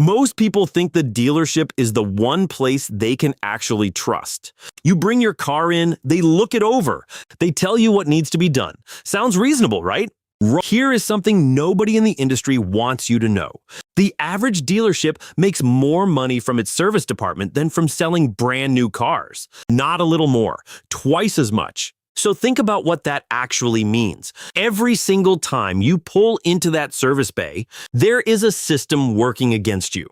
Most people think the dealership is the one place they can actually trust. You bring your car in, they look it over. They tell you what needs to be done. Sounds reasonable, right? Here is something nobody in the industry wants you to know. The average dealership makes more money from its service department than from selling brand new cars. Not a little more, twice as much. So think about what that actually means. Every single time you pull into that service bay, there is a system working against you.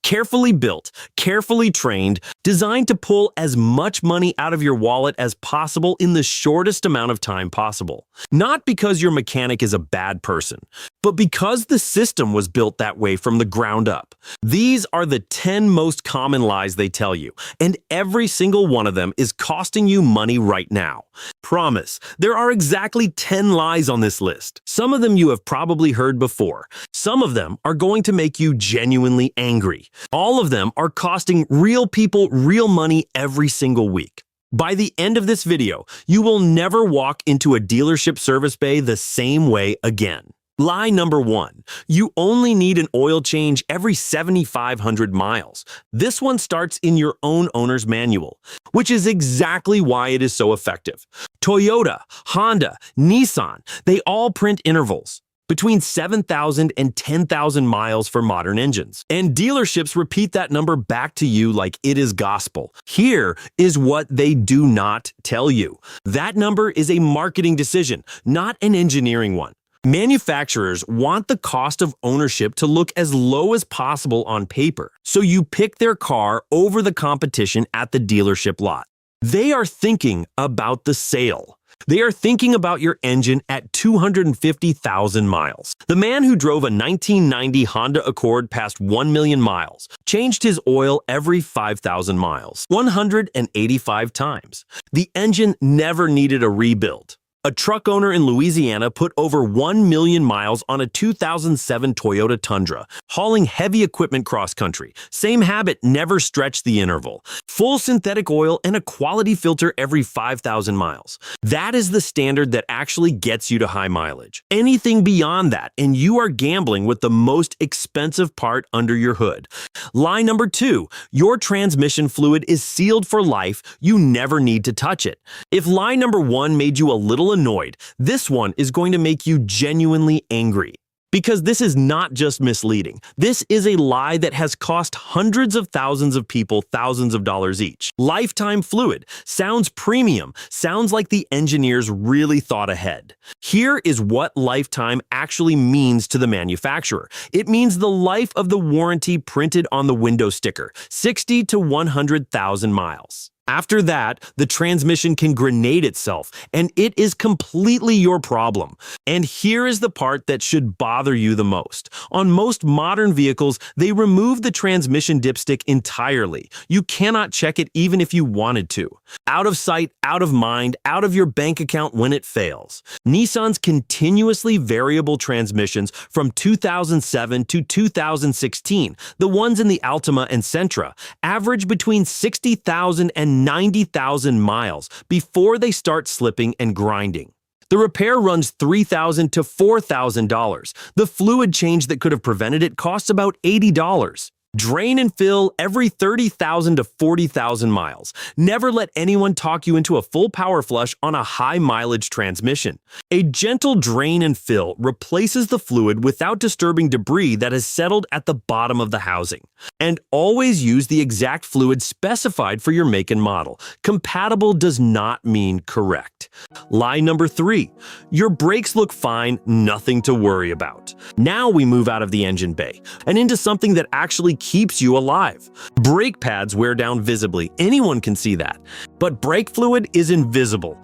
Carefully built, carefully trained, designed to pull as much money out of your wallet as possible in the shortest amount of time possible. Not because your mechanic is a bad person, but because the system was built that way from the ground up. These are the 10 most common lies they tell you, and every single one of them is costing you money right now. Promise, there are exactly 10 lies on this list. Some of them you have probably heard before. Some of them are going to make you genuinely angry. All of them are costing real people real money every single week. By the end of this video, you will never walk into a dealership service bay the same way again. Lie number 1. You only need an oil change every 7,500 miles. This one starts in your own owner's manual, which is exactly why it is so effective. Toyota, Honda, Nissan, they all print intervals between 7,000 and 10,000 miles for modern engines. And dealerships repeat that number back to you like it is gospel. Here is what they do not tell you. That number is a marketing decision, not an engineering one. Manufacturers want the cost of ownership to look as low as possible on paper, so you pick their car over the competition at the dealership lot. They are thinking about the sale. They are thinking about your engine at 250,000 miles. The man who drove a 1990 Honda Accord past 1 million miles changed his oil every 5,000 miles, 185 times. The engine never needed a rebuild. A truck owner in Louisiana put over 1 million miles on a 2007 Toyota Tundra, hauling heavy equipment cross-country. Same habit, never stretched the interval. Full synthetic oil and a quality filter every 5,000 miles. That is the standard that actually gets you to high mileage. Anything beyond that, and you are gambling with the most expensive part under your hood. Lie number 2, your transmission fluid is sealed for life. You never need to touch it. If lie number 1 made you a little annoyed, this one is going to make you genuinely angry. Because this is not just misleading. This is a lie that has cost hundreds of thousands of people thousands of dollars each. Lifetime fluid sounds premium, sounds like the engineers really thought ahead. Here is what lifetime actually means to the manufacturer. It means the life of the warranty printed on the window sticker, 60 to 100,000 miles. After that, the transmission can grenade itself, and it is completely your problem. And here is the part that should bother you the most. On most modern vehicles, they remove the transmission dipstick entirely. You cannot check it even if you wanted to. Out of sight, out of mind, out of your bank account when it fails. Nissan's continuously variable transmissions from 2007 to 2016, the ones in the Altima and Sentra, average between 60,000 and 90,000 miles before they start slipping and grinding. The repair runs $3,000 to $4,000. The fluid change that could have prevented it costs about $80. Drain and fill every 30,000 to 40,000 miles. Never let anyone talk you into a full power flush on a high mileage transmission. A gentle drain and fill replaces the fluid without disturbing debris that has settled at the bottom of the housing. And always use the exact fluid specified for your make and model. Compatible does not mean correct. Lie number 3. Your brakes look fine, nothing to worry about. Now we move out of the engine bay and into something that actually keeps you alive. Brake pads wear down visibly. Anyone can see that. But brake fluid is invisible.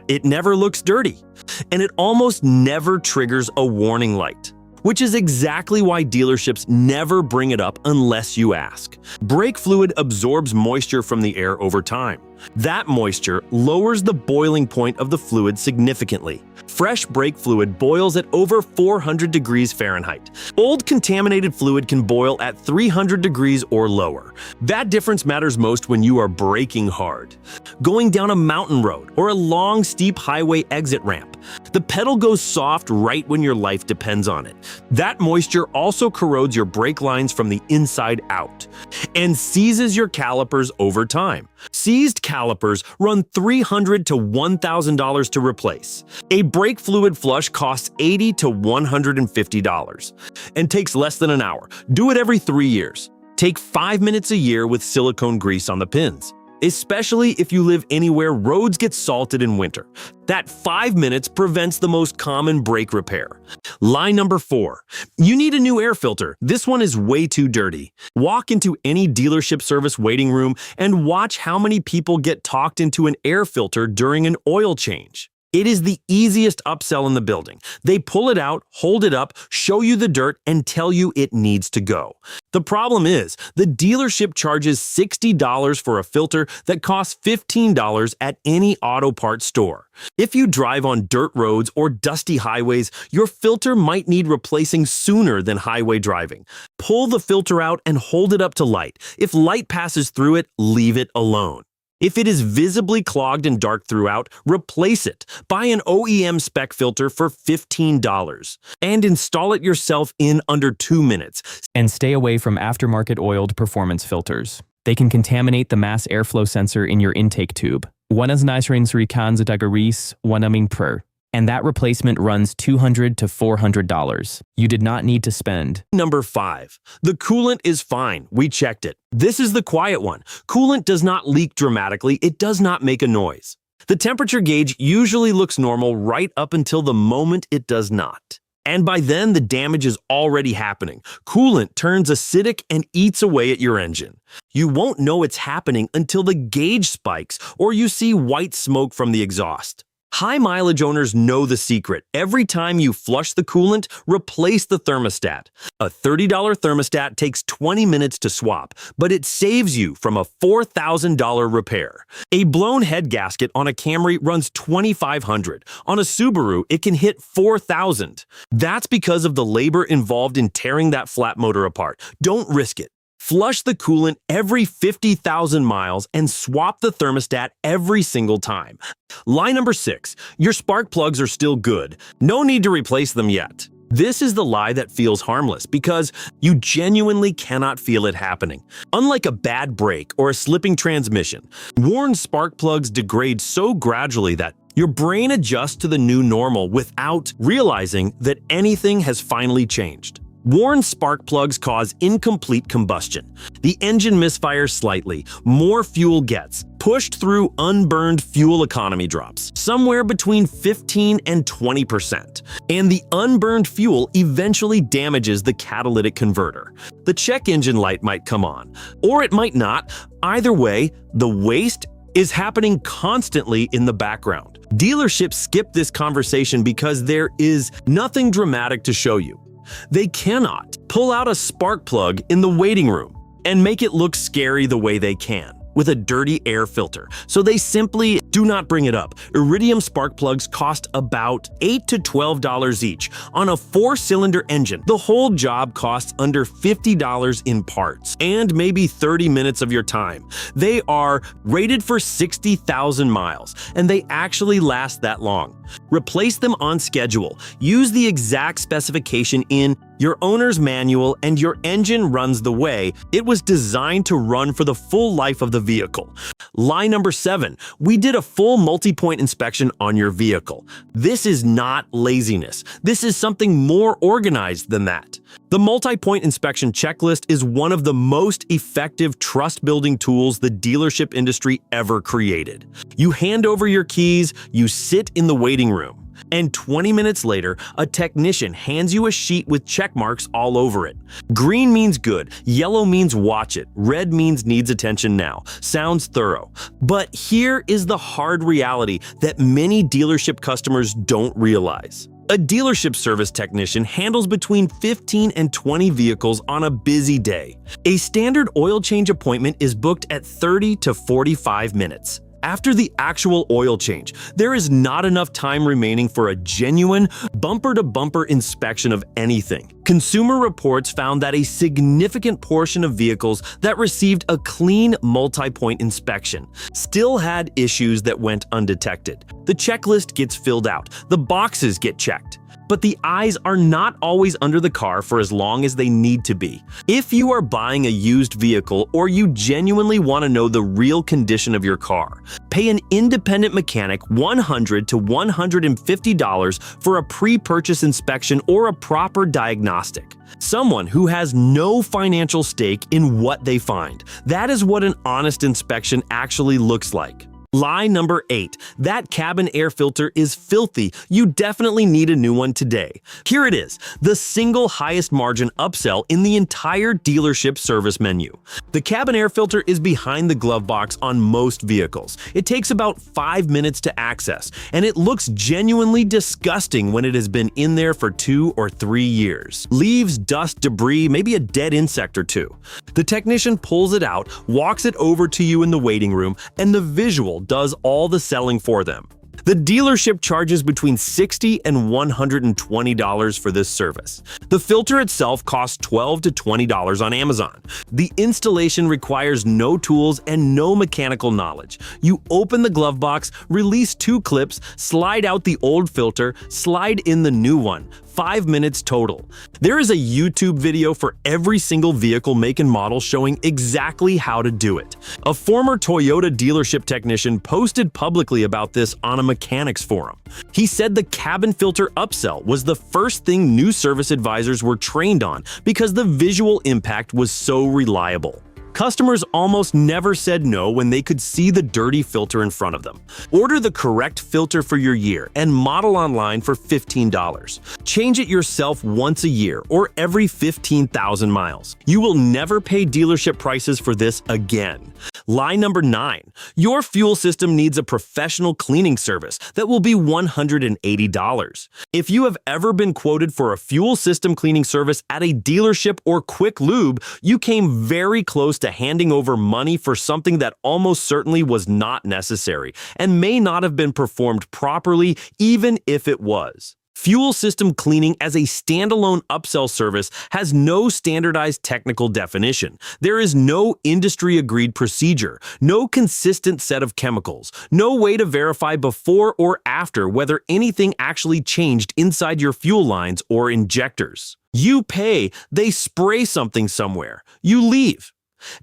It never looks dirty. And it almost never triggers a warning light. Which is exactly why dealerships never bring it up unless you ask. Brake fluid absorbs moisture from the air over time. That moisture lowers the boiling point of the fluid significantly. Fresh brake fluid boils at over 400 degrees Fahrenheit. Old contaminated fluid can boil at 300 degrees or lower. That difference matters most when you are braking hard. Going down a mountain road or a long, steep highway exit ramp. The pedal goes soft right when your life depends on it. That moisture also corrodes your brake lines from the inside out and seizes your calipers over time. Seized calipers run $300 to $1,000 to replace. A brake fluid flush costs $80 to $150 and takes less than an hour. Do it every 3 years. Take 5 minutes a year with silicone grease on the pins. Especially if you live anywhere roads get salted in winter. That 5 minutes prevents the most common brake repair. Lie number 4. You need a new air filter. This one is way too dirty. Walk into any dealership service waiting room and watch how many people get talked into an air filter during an oil change. It is the easiest upsell in the building. They pull it out, hold it up, show you the dirt, and tell you it needs to go. The problem is, the dealership charges $60 for a filter that costs $15 at any auto parts store. If you drive on dirt roads or dusty highways, your filter might need replacing sooner than highway driving. Pull the filter out and hold it up to light. If light passes through it, leave it alone. If it is visibly clogged and dark throughout, replace it. Buy an OEM spec filter for $15 and install it yourself in under 2 minutes. And stay away from aftermarket oiled performance filters. They can contaminate the mass airflow sensor in your intake tube. One is nicer kan sa dagaris, one per. And that replacement runs $200 to $400. You did not need to spend. Number 5. The coolant is fine. We checked it. This is the quiet one. Coolant does not leak dramatically. It does not make a noise. The temperature gauge usually looks normal right up until the moment it does not. And by then, the damage is already happening. Coolant turns acidic and eats away at your engine. You won't know it's happening until the gauge spikes or you see white smoke from the exhaust. High mileage owners know the secret. Every time you flush the coolant, replace the thermostat. A $30 thermostat takes 20 minutes to swap, but it saves you from a $4,000 repair. A blown head gasket on a Camry runs $2,500. On a Subaru, it can hit $4,000. That's because of the labor involved in tearing that flat motor apart. Don't risk it. Flush the coolant every 50,000 miles and swap the thermostat every single time. Lie number 6. Your spark plugs are still good. No need to replace them yet. This is the lie that feels harmless because you genuinely cannot feel it happening. Unlike a bad brake or a slipping transmission, worn spark plugs degrade so gradually that your brain adjusts to the new normal without realizing that anything has finally changed. Worn spark plugs cause incomplete combustion. The engine misfires slightly, more fuel gets pushed through, unburned fuel economy drops, somewhere between 15 and 20%. And the unburned fuel eventually damages the catalytic converter. The check engine light might come on, or it might not. Either way, the waste is happening constantly in the background. Dealerships skip this conversation because there is nothing dramatic to show you. They cannot pull out a spark plug in the waiting room and make it look scary the way they can with a dirty air filter, so they simply do not bring it up. Iridium spark plugs cost about $8 to $12 each. On a 4-cylinder engine, the whole job costs under $50 in parts and maybe 30 minutes of your time. They are rated for 60,000 miles, and they actually last that long. Replace them on schedule. Use the exact specification in your owner's manual and your engine runs the way it was designed to run for the full life of the vehicle. Lie number 7. We did a full multi-point inspection on your vehicle. This is not laziness. This is something more organized than that. The multi-point inspection checklist is one of the most effective trust-building tools the dealership industry ever created. You hand over your keys, you sit in the waiting room, and 20 minutes later, a technician hands you a sheet with check marks all over it. Green means good, yellow means watch it, red means needs attention now. Sounds thorough. But here is the hard reality that many dealership customers don't realize. A dealership service technician handles between 15 and 20 vehicles on a busy day. A standard oil change appointment is booked at 30 to 45 minutes. After the actual oil change, there is not enough time remaining for a genuine, bumper-to-bumper inspection of anything. Consumer reports found that a significant portion of vehicles that received a clean multi-point inspection still had issues that went undetected. The checklist gets filled out, the boxes get checked, but the eyes are not always under the car for as long as they need to be. If you are buying a used vehicle or you genuinely want to know the real condition of your car, pay an independent mechanic $100 to $150 for a pre-purchase inspection or a proper diagnostic. Someone who has no financial stake in what they find. That is what an honest inspection actually looks like. Lie number 8. That cabin air filter is filthy. You definitely need a new one today. Here it is, the single highest margin upsell in the entire dealership service menu. The cabin air filter is behind the glove box on most vehicles. It takes about 5 minutes to access, and it looks genuinely disgusting when it has been in there for 2 or 3 years. Leaves, dust, debris, maybe a dead insect or two. The technician pulls it out, walks it over to you in the waiting room, and the visual does all the selling for them. The dealership charges between $60 and $120 for this service. The filter itself costs $12 to $20 on Amazon. The installation requires no tools and no mechanical knowledge. You open the glove box, release 2 clips, slide out the old filter, slide in the new one. 5 minutes total. There is a YouTube video for every single vehicle make and model showing exactly how to do it. A former Toyota dealership technician posted publicly about this on a mechanics forum. He said the cabin filter upsell was the first thing new service advisors were trained on because the visual impact was so reliable. Customers almost never said no when they could see the dirty filter in front of them. Order the correct filter for your year and model online for $15. Change it yourself once a year or every 15,000 miles. You will never pay dealership prices for this again. Lie number 9. Your fuel system needs a professional cleaning service that will be $180. If you have ever been quoted for a fuel system cleaning service at a dealership or quick lube, you came very close to handing over money for something that almost certainly was not necessary and may not have been performed properly even if it was. Fuel system cleaning as a standalone upsell service has no standardized technical definition. There is no industry-agreed procedure, no consistent set of chemicals, no way to verify before or after whether anything actually changed inside your fuel lines or injectors. You pay, they spray something somewhere, you leave.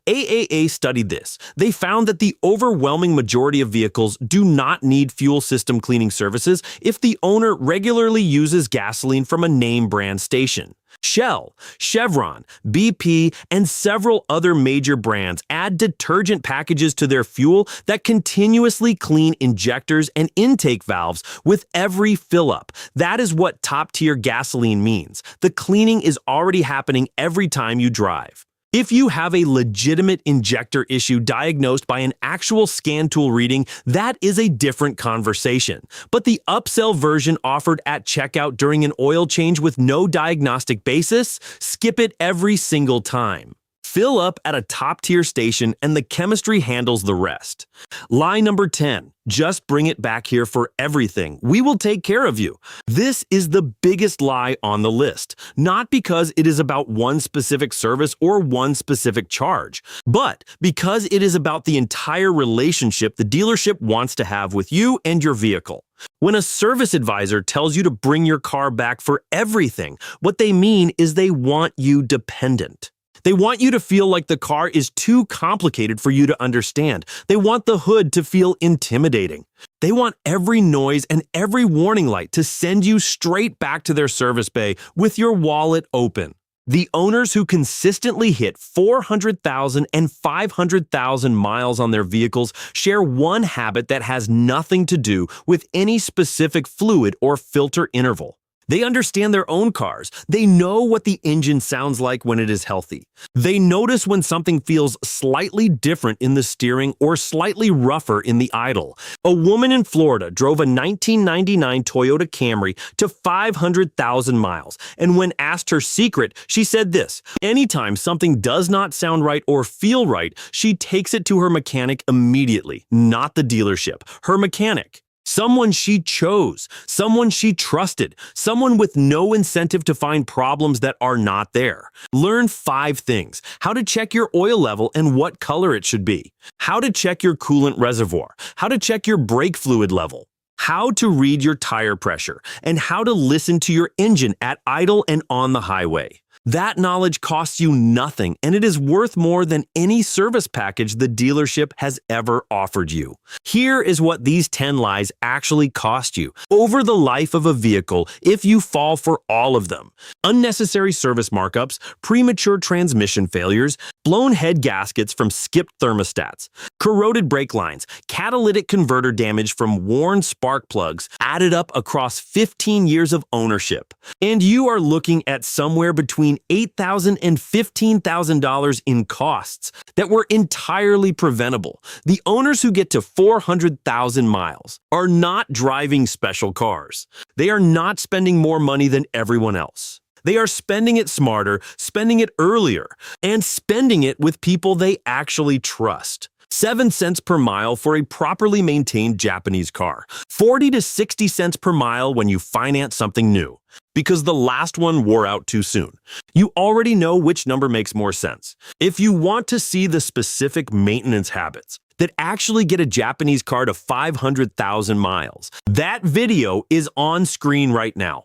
AAA studied this. They found that the overwhelming majority of vehicles do not need fuel system cleaning services if the owner regularly uses gasoline from a name brand station. Shell, Chevron, BP, and several other major brands add detergent packages to their fuel that continuously clean injectors and intake valves with every fill-up. That is what top-tier gasoline means. The cleaning is already happening every time you drive. If you have a legitimate injector issue diagnosed by an actual scan tool reading, that is a different conversation. But the upsell version offered at checkout during an oil change with no diagnostic basis, skip it every single time. Fill up at a top-tier station and the chemistry handles the rest. Lie number 10. Just bring it back here for everything. We will take care of you. This is the biggest lie on the list, not because it is about one specific service or one specific charge, but because it is about the entire relationship the dealership wants to have with you and your vehicle. When a service advisor tells you to bring your car back for everything, what they mean is they want you dependent. They want you to feel like the car is too complicated for you to understand. They want the hood to feel intimidating. They want every noise and every warning light to send you straight back to their service bay with your wallet open. The owners who consistently hit 400,000 and 500,000 miles on their vehicles share one habit that has nothing to do with any specific fluid or filter interval. They understand their own cars. They know what the engine sounds like when it is healthy. They notice when something feels slightly different in the steering or slightly rougher in the idle. A woman in Florida drove a 1999 Toyota Camry to 500,000 miles, and when asked her secret, she said this: anytime something does not sound right or feel right, she takes it to her mechanic immediately, not the dealership, her mechanic. Someone she chose, someone she trusted, someone with no incentive to find problems that are not there. Learn 5 things: how to check your oil level and what color it should be, how to check your coolant reservoir, how to check your brake fluid level, how to read your tire pressure, and how to listen to your engine at idle and on the highway. That knowledge costs you nothing, and it is worth more than any service package the dealership has ever offered you. Here is what these 10 lies actually cost you over the life of a vehicle if you fall for all of them: unnecessary service markups, premature transmission failures, blown head gaskets from skipped thermostats, corroded brake lines, catalytic converter damage from worn spark plugs added up across 15 years of ownership. And you are looking at somewhere between $8,000 and $15,000 in costs that were entirely preventable. The owners who get to 400,000 miles are not driving special cars. They are not spending more money than everyone else. They are spending it smarter, spending it earlier, and spending it with people they actually trust. 7 cents per mile for a properly maintained Japanese car. 40 to 60 cents per mile when you finance something new, because the last one wore out too soon. You already know which number makes more sense. If you want to see the specific maintenance habits that actually get a Japanese car to 500,000 miles, that video is on screen right now.